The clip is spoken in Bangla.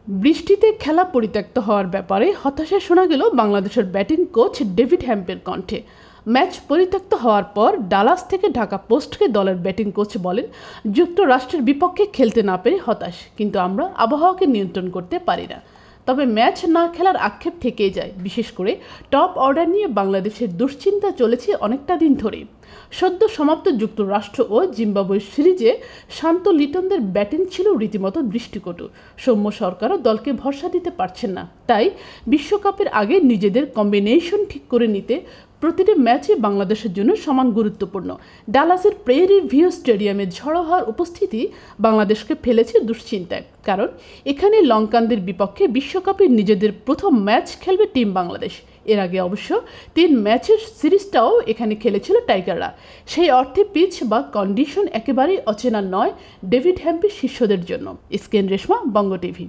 বৃষ্টিতে খেলা পরিত্যক্ত হওয়ার ব্যাপারে হতাশা শোনা গেল বাংলাদেশের ব্যাটিং কোচ ডেভিড হ্যাম্পের কণ্ঠে। ম্যাচ পরিত্যক্ত হওয়ার পর ডালাস থেকে ঢাকা পোস্টকে দলের ব্যাটিং কোচ বলেন, যুক্তরাষ্ট্রের বিপক্ষে খেলতে না পেরে হতাশ, কিন্তু আমরা আবহাওয়াকে নিয়ন্ত্রণ করতে পারি না। তবে ম্যাচ না খেলার আক্ষেপ থেকেই যায়। বিশেষ করে টপ অর্ডার নিয়ে বাংলাদেশের দুশ্চিন্তা চলেছে অনেকটা দিন ধরে। সদ্য সমাপ্ত যুক্তরাষ্ট্র ও জিম্বাবুয়ের সিরিজে শান্ত লিটনদের ব্যাটিং ছিল রীতিমতো দৃষ্টিকটু। সৌম্য সরকারও দলকে ভরসা দিতে পারছেন না। তাই বিশ্বকাপের আগে নিজেদের কম্বিনেশন ঠিক করে নিতে প্রতিটি ম্যাচই বাংলাদেশের জন্য সমান গুরুত্বপূর্ণ। ডালাসের প্রেয়ারি ভিউ স্টেডিয়ামে ঝড়ো হওয়ার উপস্থিতি বাংলাদেশকে ফেলেছে দুশ্চিন্তায়, কারণ এখানে লঙ্কানদের বিপক্ষে বিশ্বকাপে নিজেদের প্রথম ম্যাচ খেলবে টিম বাংলাদেশ। এর আগে অবশ্য 3 ম্যাচের সিরিজটাও এখানে খেলেছিল টাইগাররা। সেই অর্থে পিচ বা কন্ডিশন একেবারেই অচেনা নয় ডেভিড হ্যাম্পের শিষ্যদের জন্য। স্কেন রেশমা, বঙ্গ টিভি।